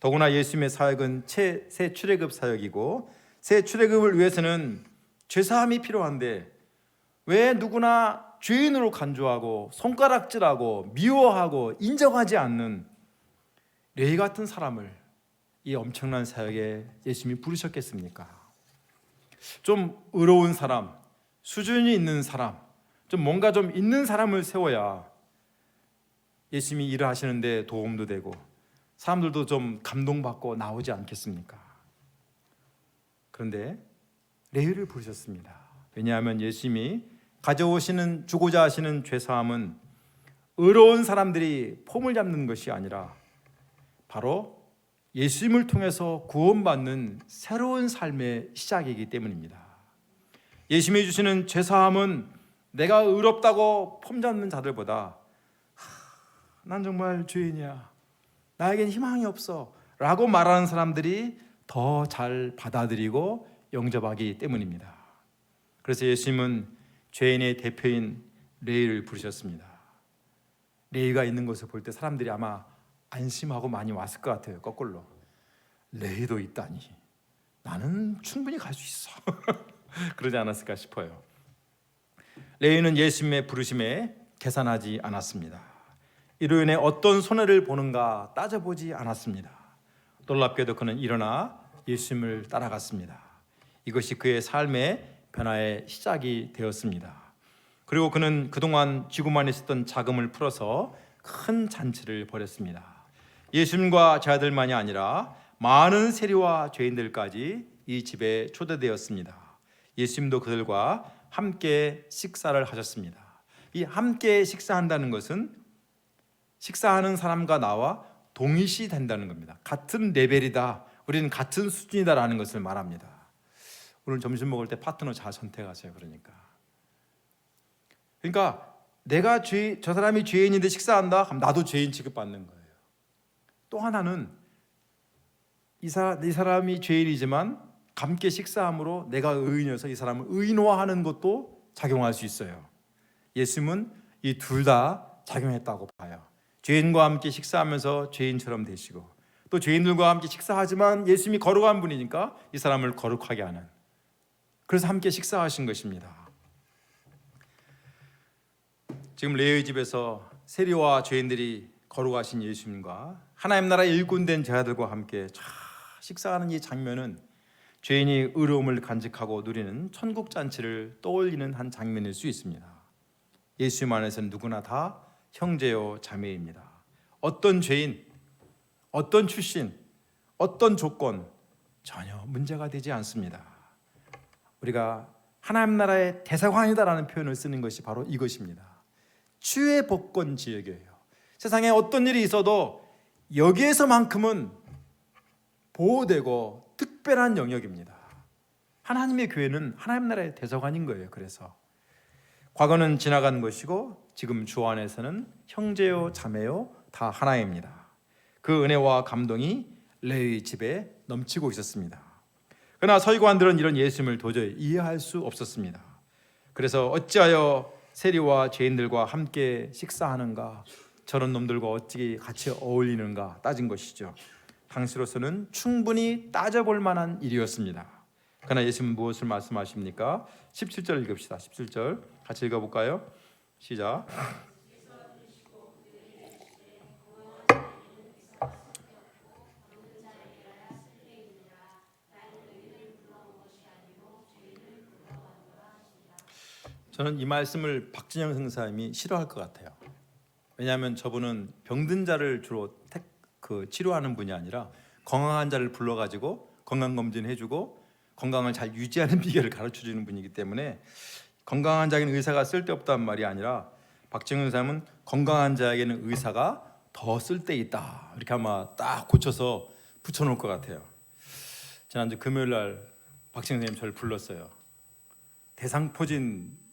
더구나 예수님의 사역은 새 출애굽 사역이고 새 출애굽을 위해서는 죄사함이 필요한데 왜 누구나 죄인으로 간주하고 손가락질하고 미워하고 인정하지 않는 레위 같은 사람을 이 엄청난 사역에 예수님이 부르셨겠습니까? 좀 의로운 사람, 수준이 있는 사람, 좀 뭔가 좀 있는 사람을 세워야 예수님이 일을 하시는데 도움도 되고 사람들도 좀 감동받고 나오지 않겠습니까? 그런데 레위를 부르셨습니다. 왜냐하면 예수님이 주고자 하시는 죄사함은 의로운 사람들이 폼을 잡는 것이 아니라 바로 예수님을 통해서 구원받는 새로운 삶의 시작이기 때문입니다. 예수님이 주시는 죄사함은 내가 의롭다고 폼 잡는 자들보다 난 정말 죄인이야, 나에겐 희망이 없어 라고 말하는 사람들이 더 잘 받아들이고 영접하기 때문입니다. 그래서 예수님은 죄인의 대표인 레위를 부르셨습니다. 레위가 있는 것을 볼 때 사람들이 아마 안심하고 많이 왔을 것 같아요. 거꾸로 레위도 있다니 나는 충분히 갈 수 있어 그러지 않았을까 싶어요. 레위는 예수님의 부르심에 계산하지 않았습니다. 이로 인해 어떤 손해를 보는가 따져보지 않았습니다. 놀랍게도 그는 일어나 예수님을 따라갔습니다. 이것이 그의 삶의 변화의 시작이 되었습니다. 그리고 그는 그동안 쥐고만 있었던 자금을 풀어서 큰 잔치를 벌였습니다. 예수님과 자들만이 아니라 많은 세리와 죄인들까지 이 집에 초대되었습니다. 예수님도 그들과 함께 식사를 하셨습니다. 이 함께 식사한다는 것은 식사하는 사람과 나와 동일시 된다는 겁니다. 같은 레벨이다, 우리는 같은 수준이다라는 것을 말합니다. 오늘 점심 먹을 때 파트너 잘 선택하세요. 그러니까 내가 저 사람이 죄인인데 식사한다 하면 나도 죄인 취급받는 거예요. 또 하나는 이 사람이 죄인이지만 함께 식사함으로 내가 의인이어서 이 사람을 의인화하는 것도 작용할 수 있어요. 예수님은 이 둘 다 작용했다고 봐요. 죄인과 함께 식사하면서 죄인처럼 되시고 또 또 죄인들과 함께 식사하지만 예수님이 거룩한 분이니까 이 사람을 거룩하게 하는, 그래서 함께 식사하신 것입니다. 지금 레위 집에서 세리와 죄인들이 거룩하신 예수님과 하나님 나라의 일꾼된 제자들과 함께 식사하는 이 장면은 죄인이 의로움을 간직하고 누리는 천국 잔치를 떠올리는 한 장면일 수 있습니다. 예수님 안에서는 누구나 다 형제요 자매입니다. 어떤 죄인, 어떤 출신, 어떤 조건 전혀 문제가 되지 않습니다. 우리가 하나님 나라의 대사관이다라는 표현을 쓰는 것이 바로 이것입니다. 주의 복권 지역이에요. 세상에 어떤 일이 있어도 여기에서만큼은 보호되고 특별한 영역입니다. 하나님의 교회는 하나님 나라의 대사관인 거예요. 그래서 과거는 지나간 것이고 지금 주 안에서는 형제요 자매요 다 하나입니다. 그 은혜와 감동이 레위 집에 넘치고 있었습니다. 그러나 서기관들은 이런 예수님을 도저히 이해할 수 없었습니다. 그래서 어찌하여 세리와 죄인들과 함께 식사하는가, 저런 놈들과 어찌 같이 어울리는가 따진 것이죠. 당시로서는 충분히 따져볼 만한 일이었습니다. 그러나 예수님은 무엇을 말씀하십니까? 17절 읽읍시다. 17절 같이 읽어볼까요? 시작. 저는 이 말씀을 박진영 선사님이 싫어할 것 같아요. 왜냐하면 저분은 병든 자를 주로 치료하는 분이 아니라 건강한 자를 불러가지고 건강검진 해주고 건강을 잘 유지하는 비결을 가르쳐주는 분이기 때문에 건강한 자에게는 의사가 쓸데없다는 말이 아니라 박진영 선사님은 건강한 자에게는 의사가 더 쓸데있다, 이렇게 아마 딱 고쳐서 붙여놓을 것 같아요. 지난주 금요일 날 박진영 선생님 저를 불렀어요. 대상포진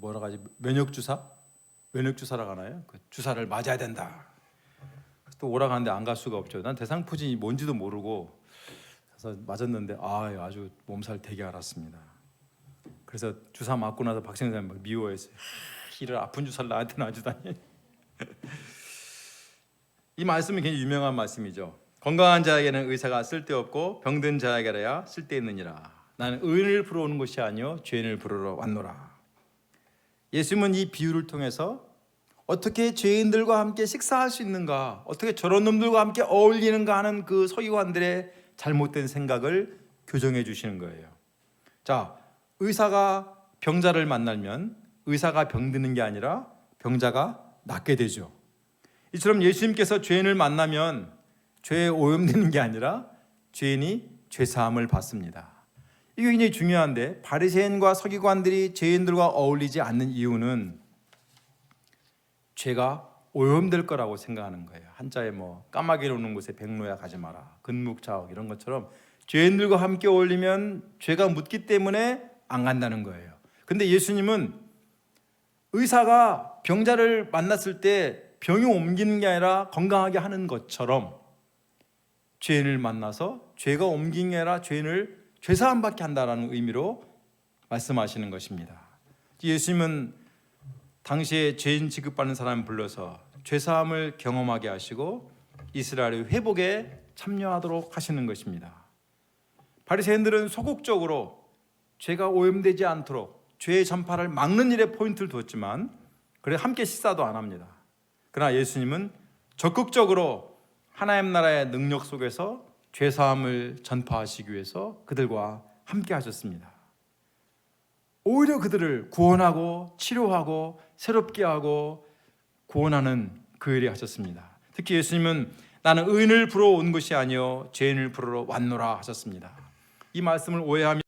뭐라 하지? 면역주사라고 하나요? 그 주사를 맞아야 된다. 또 오라고 하는데 안 갈 수가 없죠. 난 대상포진이 뭔지도 모르고 그래서 맞았는데 아주 몸살 되게 알았습니다. 그래서 주사 맞고 나서 박신영 선생님 막 미워했어요. 이를 아픈 주사를 나한테 놔주다니. 이 말씀은 굉장히 유명한 말씀이죠. 건강한 자에게는 의사가 쓸데없고 병든 자에게라야 쓸데있느니라. 나는 의인을 부르러 오는 것이 아니요 죄인을 부르러 왔노라. 예수님은 이 비유를 통해서 어떻게 죄인들과 함께 식사할 수 있는가, 어떻게 저런 놈들과 함께 어울리는가 하는 그 서기관들의 잘못된 생각을 교정해 주시는 거예요. 자, 의사가 병자를 만나면 의사가 병드는 게 아니라 병자가 낫게 되죠. 이처럼 예수님께서 죄인을 만나면 죄에 오염되는 게 아니라 죄인이 죄사함을 받습니다. 이게 굉장히 중요한데, 바리새인과 서기관들이 죄인들과 어울리지 않는 이유는 죄가 오염될 거라고 생각하는 거예요. 한자에 까마귀 노는 곳에 백로야 가지 마라, 근묵자옥 이런 것처럼 죄인들과 함께 어울리면 죄가 묻기 때문에 안 간다는 거예요. 근데 예수님은 의사가 병자를 만났을 때 병이 옮기는 게 아니라 건강하게 하는 것처럼 죄인을 만나서 죄가 옮기는 게 아니라 죄인을 죄사함 받게 한다는 의미로 말씀하시는 것입니다. 예수님은 당시에 죄인 취급받는 사람을 불러서 죄사함을 경험하게 하시고 이스라엘의 회복에 참여하도록 하시는 것입니다. 바리새인들은 소극적으로 죄가 오염되지 않도록 죄의 전파를 막는 일에 포인트를 뒀지만 그래 함께 식사도 안 합니다. 그러나 예수님은 적극적으로 하나님 나라의 능력 속에서 죄사함을 전파하시기 위해서 그들과 함께 하셨습니다. 오히려 그들을 구원하고 치료하고 새롭게 하고 구원하는 그 일을 하셨습니다. 특히 예수님은 나는 의인을 부르러 온 것이 아니요 죄인을 부르러 왔노라 하셨습니다. 이 말씀을 오해하면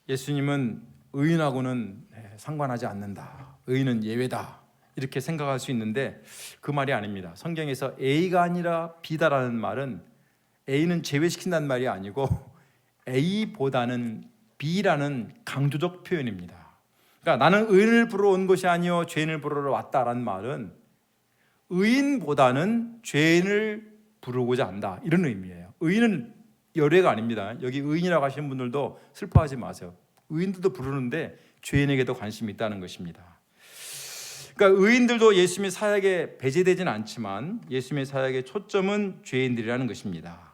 예수님은 의인하고는 상관하지 않는다, 의인은 예외다 이렇게 생각할 수 있는데 그 말이 아닙니다. 성경에서 A가 아니라 B다라는 말은 A는 제외시킨다는 말이 아니고 A보다는 B라는 강조적 표현입니다. 그러니까 나는 의인을 부르러 온 것이 아니요 죄인을 부르러 왔다라는 말은 의인보다는 죄인을 부르고자 한다 이런 의미예요. 의인은 열애가 아닙니다. 여기 의인이라고 하시는 분들도 슬퍼하지 마세요. 의인들도 부르는데 죄인에게도 관심이 있다는 것입니다. 그러니까 의인들도 예수님의 사역에 배제되지는 않지만 예수님의 사역의 초점은 죄인들이라는 것입니다.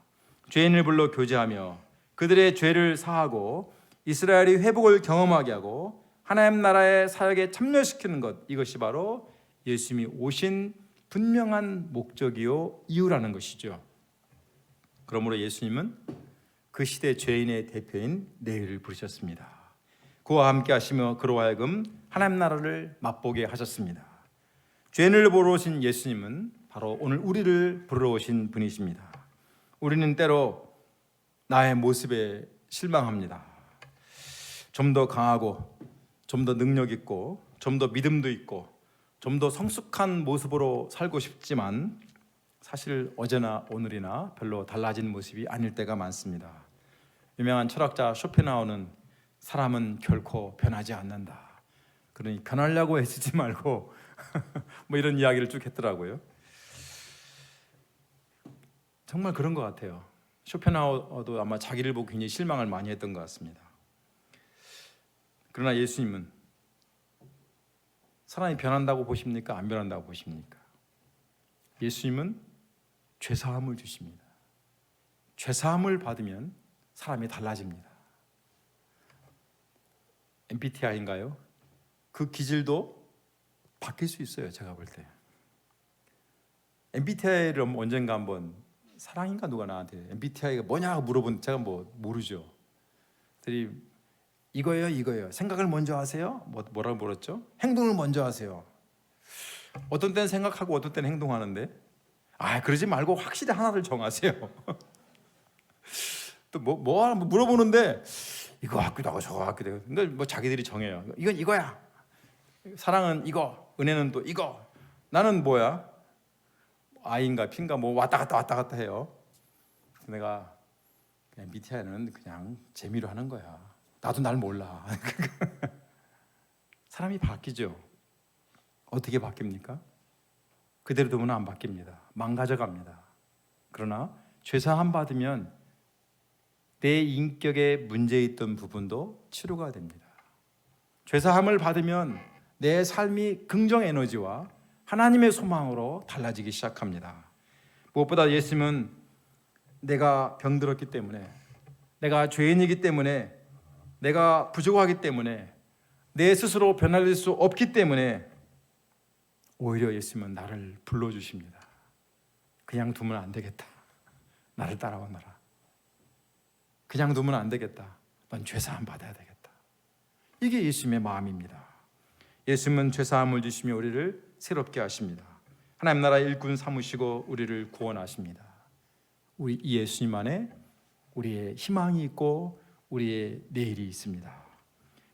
죄인을 불러 교제하며 그들의 죄를 사하고 이스라엘이 회복을 경험하게 하고 하나님 나라의 사역에 참여시키는 것, 이것이 바로 예수님이 오신 분명한 목적이요 이유라는 것이죠. 그러므로 예수님은 그 시대 죄인의 대표인 레위를 부르셨습니다. 그와 함께 하시며 그로 하여금 하나님 나라를 맛보게 하셨습니다. 죄인을 보러 오신 예수님은 바로 오늘 우리를 부르러 오신 분이십니다. 우리는 때로 나의 모습에 실망합니다. 좀 더 강하고 좀 더 능력 있고 좀 더 믿음도 있고 좀 더 성숙한 모습으로 살고 싶지만 사실 어제나 오늘이나 별로 달라진 모습이 아닐 때가 많습니다. 유명한 철학자 쇼펜하우어는 사람은 결코 변하지 않는다. 그러니 변하려고 애쓰지 말고 뭐 이런 이야기를 쭉 했더라고요. 정말 그런 것 같아요. 쇼펜하우어도 아마 자기를 보고 굉장히 실망을 많이 했던 것 같습니다. 그러나 예수님은 사람이 변한다고 보십니까? 안 변한다고 보십니까? 예수님은 죄사함을 주십니다. 죄사함을 받으면 사람이 달라집니다. MBTI인가요? 그 기질도 바뀔 수 있어요. 제가 볼 때 MBTI를 언젠가 한번 사랑인가 누가 나한테 MBTI가 뭐냐고 물어본 제가 뭐 모르죠. 들이 이거예요. 생각을 먼저 하세요. 뭐라고 물었죠? 행동을 먼저 하세요. 어떤 때는 생각하고 어떤 때는 행동하는데 그러지 말고 확실히 하나를 정하세요. 또 뭐 물어보는데 이거 같기도 하고 저거 같기도 하고 근데 뭐 자기들이 정해요. 이건 이거야. 사랑은 이거, 은혜는 또 이거. 나는 뭐야? I인가 P인가 뭐 왔다 갔다 해요. 내가 MBTI는 그냥 재미로 하는 거야. 나도 날 몰라. 사람이 바뀌죠. 어떻게 바뀝니까? 그대로 두면 안 바뀝니다. 망가져갑니다. 그러나 죄사함 받으면 내 인격에 문제 있던 부분도 치료가 됩니다. 죄사함을 받으면 내 삶이 긍정 에너지와 하나님의 소망으로 달라지기 시작합니다. 무엇보다 예수님은 내가 병들었기 때문에, 내가 죄인이기 때문에, 내가 부족하기 때문에, 내 스스로 변화될 수 없기 때문에 오히려 예수님은 나를 불러주십니다. 그냥 두면 안 되겠다. 나를 따라오너라. 그냥 두면 안 되겠다. 넌 죄사함 받아야 되겠다. 이게 예수님의 마음입니다. 예수님은 죄사함을 주시며 우리를 새롭게 하십니다. 하나님 나라의 일꾼 삼으시고 우리를 구원하십니다. 우리 이 예수님 안에 우리의 희망이 있고 우리의 내일이 있습니다.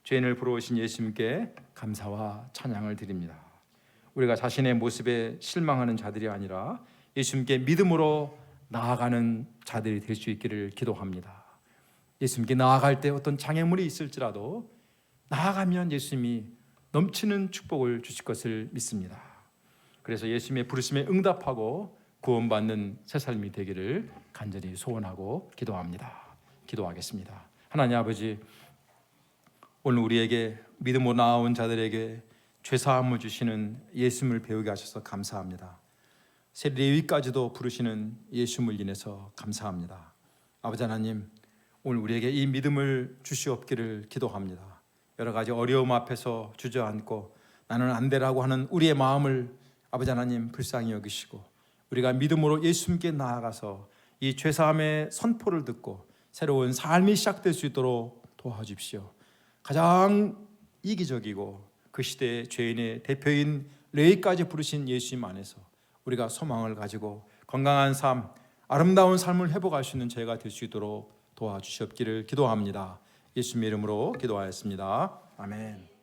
죄인을 부러우신 예수님께 감사와 찬양을 드립니다. 우리가 자신의 모습에 실망하는 자들이 아니라 예수님께 믿음으로 나아가는 자들이 될 수 있기를 기도합니다. 예수님께 나아갈 때 어떤 장애물이 있을지라도 나아가면 예수님이 넘치는 축복을 주실 것을 믿습니다. 그래서 예수님의 부르심에 응답하고 구원받는 새 삶이 되기를 간절히 소원하고 기도합니다. 기도하겠습니다. 하나님 아버지, 오늘 우리에게 믿음으로 나아온 자들에게 죄사함을 주시는 예수님을 배우게 하셔서 감사합니다. 새 레위까지도 부르시는 예수님을 인해서 감사합니다. 아버지 하나님, 오늘 우리에게 이 믿음을 주시옵기를 기도합니다. 여러 가지 어려움 앞에서 주저앉고 나는 안 되라고 하는 우리의 마음을 아버지 하나님 불쌍히 여기시고 우리가 믿음으로 예수님께 나아가서 이 죄사함의 선포를 듣고 새로운 삶이 시작될 수 있도록 도와주십시오. 가장 이기적이고 그 시대의 죄인의 대표인 레위까지 부르신 예수님 안에서 우리가 소망을 가지고 건강한 삶, 아름다운 삶을 회복할 수 있는 저희가 될 수 있도록 도와주시옵기를 기도합니다. 예수님의 이름으로 기도하였습니다. 아멘.